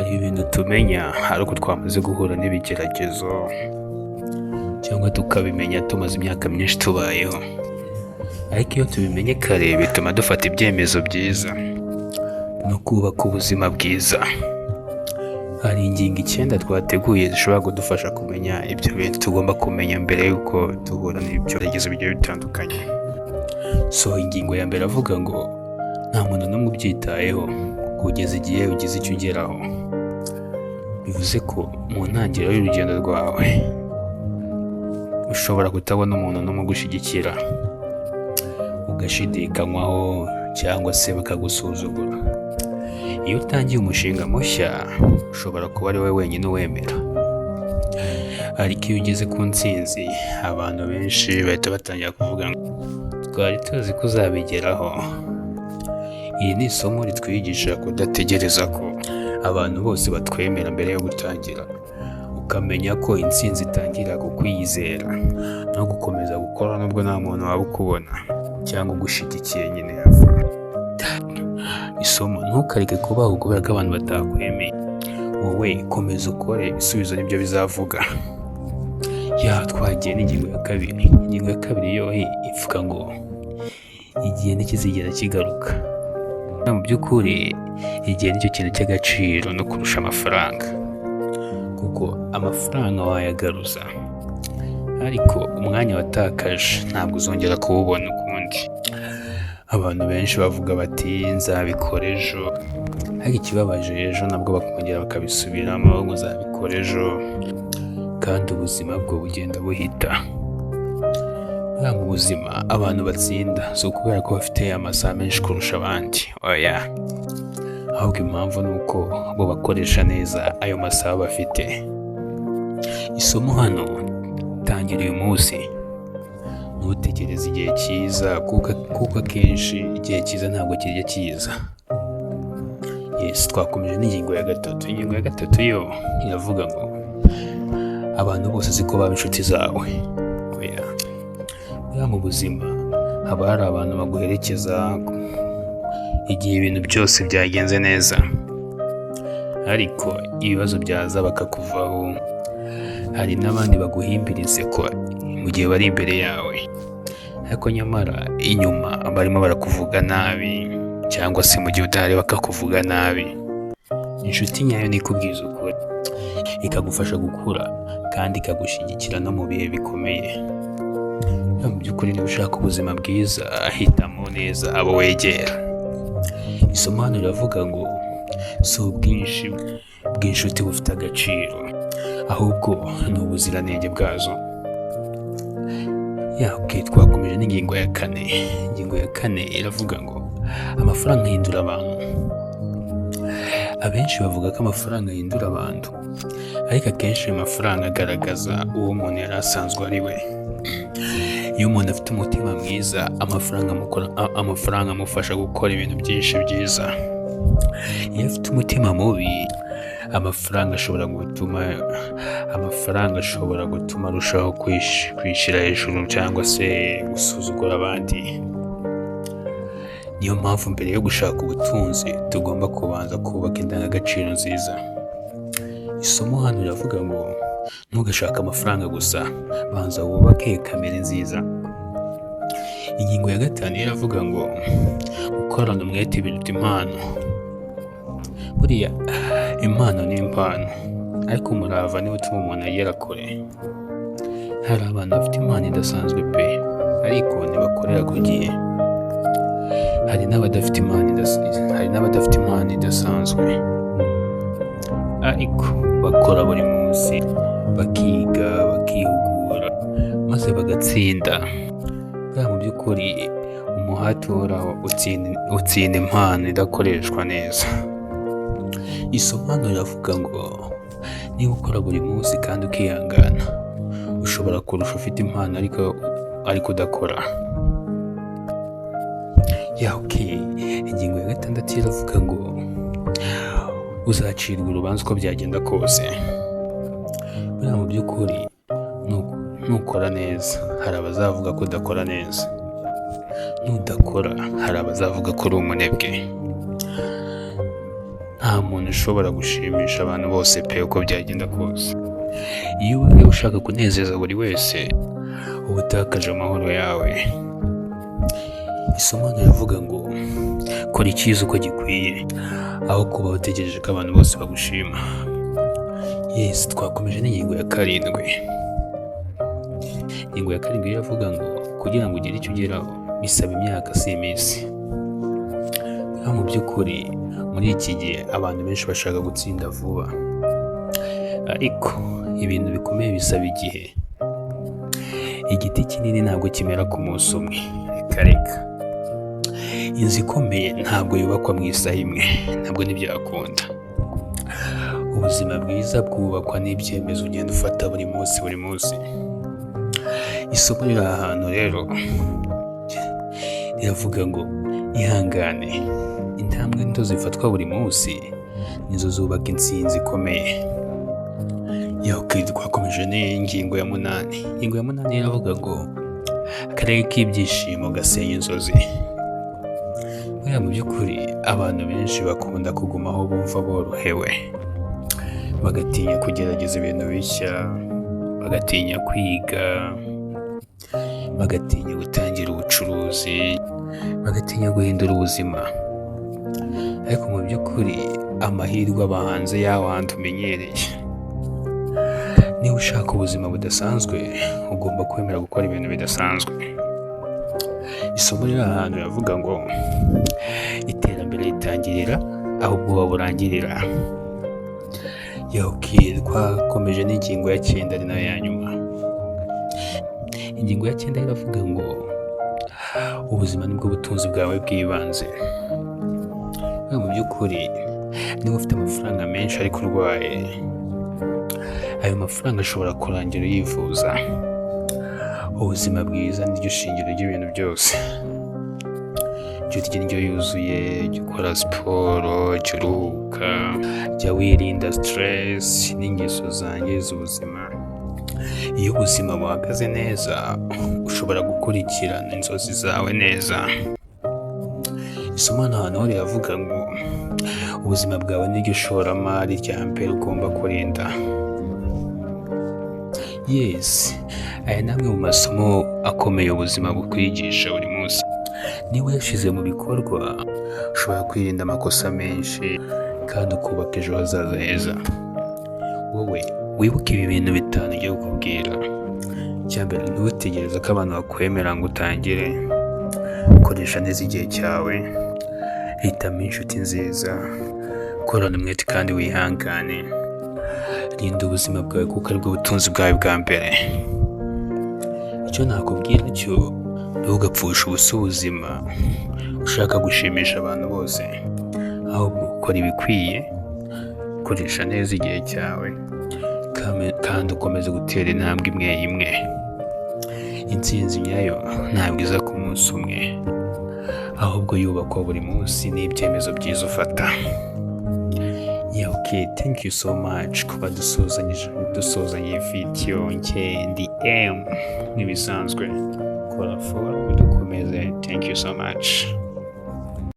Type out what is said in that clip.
Hari ibintu tumenya ari uko twamaze guhura n'ibigeragezo cyangwa tukabimenya tumaze imyaka myinshi tubayeho, ariko iyo tubimenye kare bituma dufata ibyemezo byiza no kubaka ubuzima bwiza. Hari ingingo 9 twateguye zishobora kudufasha kumenya ibyo bintu tugomba kumenya mbere y'uko duhura n'ibigeragezo bigiye bitandukanye. Ingingo ya mbere avuga ngo nta muntu n'umwe ubyitayeho kugeza igihe ugize icyo ugeraho. Bivuze ko mu ntangiriro y'urugendo rwawe ushobora kutabona umuntu n'umwe ugushyigikira, ugashidikanywaho cyangwa se bakagusuzugura. Iyo utangiye umushinga mushya ushobora kuba ari wowe wenyine uwemera, ariko iyo ugeze ku ntsinzi abantu benshi bahita batangira kuvuga ngo twari tuzi ko uzabigeraho. Iri ni isomo ritwigisha kudategereza ko abantu bose batwemera mbere yo gutangira, ukamenya ko intsinzi itangira ku kwiyizera no gukomeza gukora nubwo nta muntu waba ukubona cyangwa ugushyigikiye nyine. Isomo: ntukareke kubaho kubera ko abantu batakwemeye. Wowe komeza ukore, ibisubizo nibyo bizavuga. Twagiye n'ingingo ya kabiri. Ingingo ya kabiri yo ivuga ngo igihe ntikizigera kigaruka. Mu by'ukuri igihe nicyo kintu cy'agaciro no kurusha amafaranga, kuko amafaranga wayagaruza ariko umwanya watakaje ntabwo uzongera kuwubona ukundi. Abantu benshi bavuga bati nzabikora ejo, ariko ikibabaje ejo nabwo bakongera bakabisubiramo ngo nzabikora ejo, kandi ubuzima bwo bugenda buhita. Mu buzima abantu batsinda si ukubera ko bafite amasaha menshi kurusha abandi, oya, ahubwo impamvu ni uko bo bakoresha neza ayo masaha bafite. Isomo hano: tangira uyu munsi, ntutegereze igihe cyiza, kuko akenshi igihe cyiza ntabwo kijya kiza. Twakomeje n'ingingo ya 3. Ingingo ya 3 yo iravuga ngo abantu bose siko baba inshuti zawe. Mu buzima haba hari abantu baguherekeza igihe ibintu byose byagenze neza, ariko ibibazo byaza bakakuvaho. Hari n'abandi baguhimbiriza ko mu gihe bari imbere yawe, ariko nyamara inyuma barimo barakuvuga nabi, cyangwa se mu gihe udahari bakakuvuga nabi. Inshuti nyayo ni ikubwiza ukuri, ikagufasha gukura kandi ikagushyigikira no mu bihe bikomeye. Mu by'ukuri niba ushaka ubuzima bwiza, hitamo neza abo wegera. Isomo hano riravuga ngo si ubwinshi bw'inshuti bufite agaciro, ahubwo ni ubuziranenge bwazo. Twakomeje n'ingingo ya 4. Ingingo ya 4 iravuga ngo amafaranga ahindura abantu. Abenshi bavuga ko amafaranga ahindura abantu, ariko akenshi ayo mafaranga agaragaza uwo umuntu yari asanzwe ari we. Iyo umuntu afite umutima mwiza, amafaranga amufasha gukora ibintu byinshi byiza. Iyo afite umutima mubi, amafaranga ashobora gutuma arushaho kwishyira hejuru cyangwa se gusuzugura abandi. Niyo mpamvu mbere yo gushaka ubutunzi tugomba kubanza kubaka indangagaciro nziza. Isomo hano riravuga ngo ntugashake amafaranga gusa, banza wubake kamere nziza. Ingingo ya 5 iravuga ngo gukorana umwete biruta impano. Buriya impano ni impano, ariko umurava niwo utuma umuntu agera kure. Hari abantu bafite impano idasanzwe pe, ariko ntibakorera ku gihe. Hari n'abadafite impano idasanzwe, ariko bakora buri munsi, bakiga, bakihugura, maze bagatsinda. Mu by'ukuri umuhati uhoraho utsinda impano idakoreshwa neza. Isomo hano riravuga ngo niba ukora buri munsi kandi ukihangana, ushobora kurusha ufite impano ariko udakora. Ingingo ya 6 iravuga ngo uzacirwa urubanza uko byagenda kose. Mu by'ukuri nukora neza hari abazavuga ko udakora neza, nudakora hari abazavuga ko uri umunebwe. nta muntu ushobora gushimisha abantu bose pe uko byagenda kose. Iyo ubaye ushaka kunezeza buri wese uba utakaje amahoro yawe. Isomo riravuga ngo kora icyiza uko gikwiye aho kuba utegereje ko abantu bose bagushima. Yes, twakomeje n'ingingo ya karindwi. Ingingo ya karindwi iravuga ngo kugira ngo ugire icyo ugeraho bisaba imyaka si iminsi. Mu by'ukuri muri iki gihe abantu benshi bashaka gutsinda vuba, ariko ibintu bikomeye bisaba igihe. Igiti kinini ntabwo kimera ku munsi umwe, reka. Inzu ikomeye ntabwo yubakwa mu isaha imwe, ntabwo ntibyakunda. Ubuzima bwiza bwubakwa n'ibyemezo ugenda ufata buri munsi. Isomo riri ahantu rero riravuga ngo ihangane, intambwe nto zifatwa buri munsi nizo zubaka intsinzi ikomeye. Twakomeje n'ingingo ya 8. Ingingo ya 8 iravuga ngo akarere k'ibyishimo gasenya inzozi. Mu by'ukuri abantu benshi bakunda kuguma aho bumva borohewe, bagatinya kugerageza ibintu bishya, bagatinya kwiga, bagatinya gutangira ubucuruzi, bagatinya guhindura ubuzima. Ariko mu by'ukuri amahirwe aba hanze y'aho hantu umenyereye. Niba ushaka ubuzima budasanzwe ugomba kwemera gukora ibintu bidasanzwe. Isomo riri ahantu riravuga ngo iterambere ritangirira aho ubwoba burangirira. Twakomeje n'ingingo ya 9 ari nayo ya nyuma. Ingingo ya 9 iravuga ngo ubuzima nibwo butunzi bwawe bw'ibanze. Mu by'ukuri niba ufite amafaranga menshi ariko urwaye, ayo mafaranga ashobora kurangira uyivuza. Ubuzima bwiza niryo shingiro ry'ibintu byose. Jya urya indyo yuzuye, jya ukora siporo, jya uruhuka, jya wirinda stress n'ingeso zangiza ubuzima. Iyo ubuzima buhagaze neza ushobora gukurikirana inzozi zawe neza. Isomo hano riravuga ngo ubuzima bwawe niryo shoramari rya mbere ugomba kurinda. Yes, aya ni amwe mu masomo akomeye ubuzima bukwigisha buri munsi. Niba uyashyize mu bikorwa ushobora kwirinda amakosa menshi kandi ukubaka ejo hazaza heza. Wowe wibuke ibi bintu 5 ngiye kukubwira. Icyambere, ntutegereze ko abantu bakwemera ngo utangire. Koresha neza igihe cyawe, hitamo inshuti nziza, korana umwete kandi wihangane. Rinda ubuzima bwawe kuko aribwo butunzi bwawe bwa mbere. Icyo nakubwira cyo ntugapfushe ubusa ubuzima ushaka gushimisha abantu bose, ahubwo ukora ibikwiye, koresha neza igihe cyawe kandi ukomeze gutera intambwe imwe. Intsinzi nyayo ntabwo iza ku munsi umwe, ahubwo yubakwa buri munsi n'ibyemezo byiza ufata. Thank you so much kuba dusozanye video ndi nk'ibisanzwe. Kora follow dukomeze. Thank you so much.